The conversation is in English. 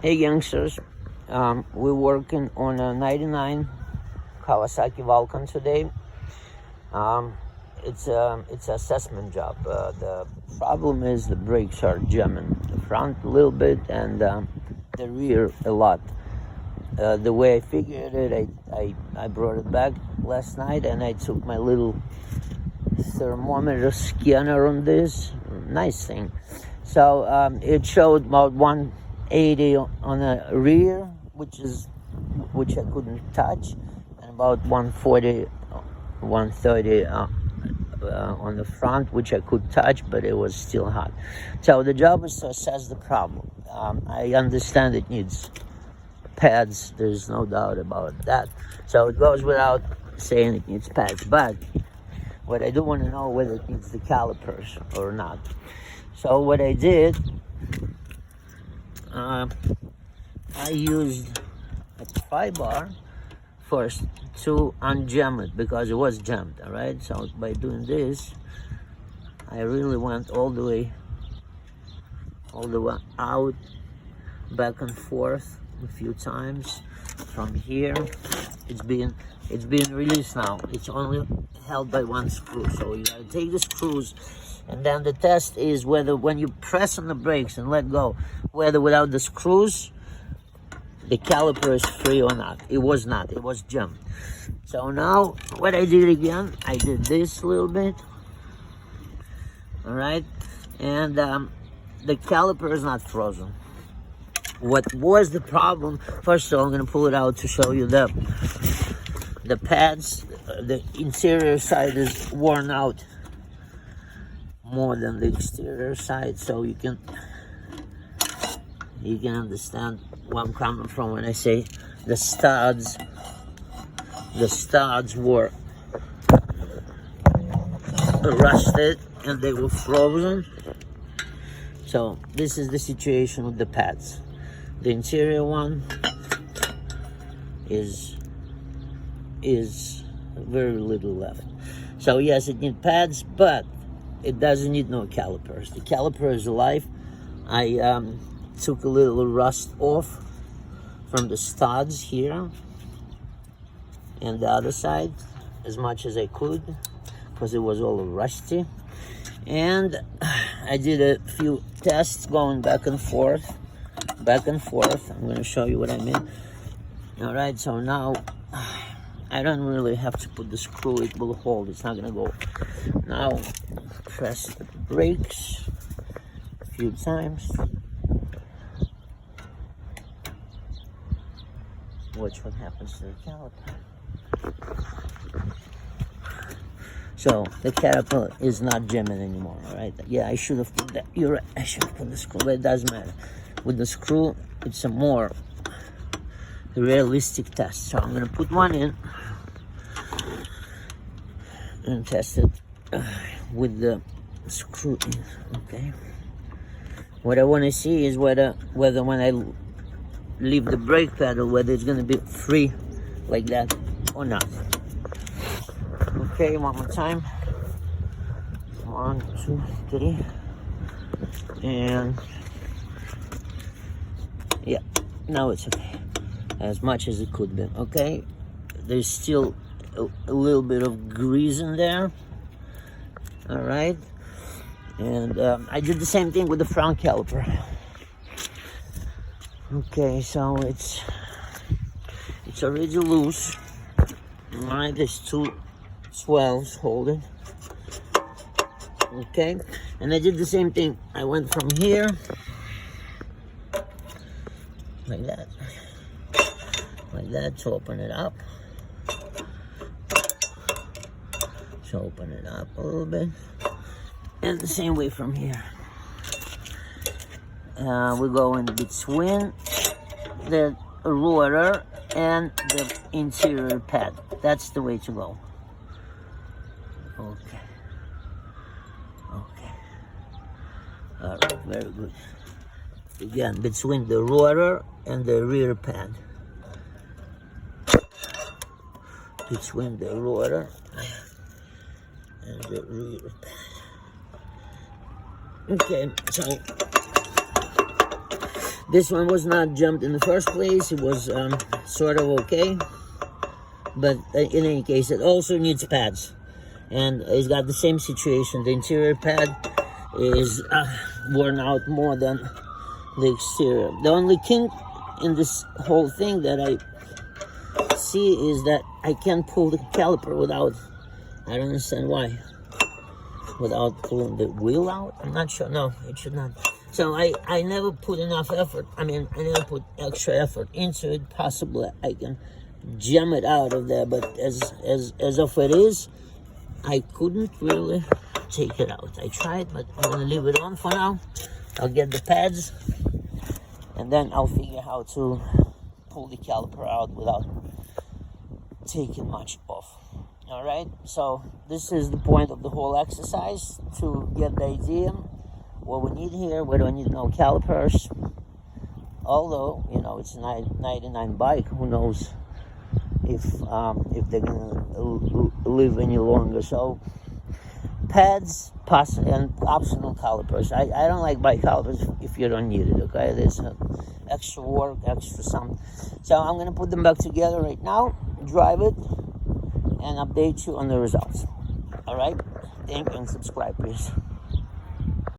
Hey youngsters, we're working on a 99 Kawasaki Vulcan today. It's an assessment job. The problem is the brakes are jamming. The front a little bit and the rear a lot. The way I figured it, I brought it back last night and I took my little thermometer scanner on this. Nice thing. So it showed about 180 on the rear, which I couldn't touch, and about 140, 130 on the front, which I could touch, but it was still hot. So the job is to assess the problem. I understand it needs pads. There's no doubt about that. So it goes without saying it needs pads. But what I do want to know whether it needs the calipers or not. So what I did, I used a pry bar first to unjam it because it was jammed, all right? So by doing this, I really went all the way out, back and forth a few times. From here, it's being released now. It's only held by one screw, so you gotta take the screws. And then the test is whether when you press on the brakes and let go, whether without the screws, the caliper is free or not. It was not, it was jammed. So now what I did again, I did this a little bit, all right? And the caliper is not frozen. What was the problem? First of all, I'm gonna pull it out to show you the pads. The interior side is worn out more than the exterior side, so you can understand where I'm coming from when I say the studs were rusted and they were frozen. So this is the situation with the pads. The interior one is very little left. So yes, it needs pads, but it doesn't need no calipers. The caliper is alive. I took a little rust off from the studs here and the other side as much as I could because it was all rusty. And I did a few tests going back and forth. I'm going to show you what I mean. All right, so now I don't really have to put the screw. It will hold. It's not going to go. Now press the brakes a few times. Watch what happens to the caliper. So the caliper is not jamming anymore, all right? Yeah, I should have put that. You're right. I should have put the screw, but it doesn't matter. With the screw, it's a more realistic test. So I'm gonna put one in and test it with the screw in. Okay. What I want to see is whether when I leave the brake pedal, whether it's gonna be free like that or not. Okay, one more time. 1, 2, 3, and yeah, now it's okay. As much as it could be. Okay, there's still a little bit of grease in there. All right, and I did the same thing with the front caliper. Okay, so it's already loose. All right, there's 2 swells holding. Okay, and I did the same thing. I went from here like that to open it up. So open it up a little bit, and the same way from here. We go in between the rotor and the interior pad. That's the way to go. Okay. All right, very good. Again, between the rotor and the rear pad. Between the rotor and the rear pad. Okay, so This one was not jumped in the first place. It was sort of okay, but in any case, it also needs pads, and it's got the same situation. The interior pad is worn out more than the exterior. The only kink in this whole thing that I see is that I can't pull the caliper without, I don't understand why, without pulling the wheel out. I'm not sure. No, it should not. So I never put enough effort. I mean, I never put extra effort into it. Possibly I can jam it out of there, but as of it is, I couldn't really take it out. I tried, but I'm gonna leave it on for now. I'll get the pads, and then I'll figure how to pull the caliper out without taking much off. All right, so this is the point of the whole exercise, to get the idea what we need here. We don't need no calipers, although, you know, it's a 99 bike. Who knows if they're gonna live any longer. So pads, and optional calipers. I don't like bike calipers if you don't need it. Okay, there's extra work, extra something. So I'm gonna put them back together right now, drive it, and update you on the results. All right, thank you, and subscribe, please.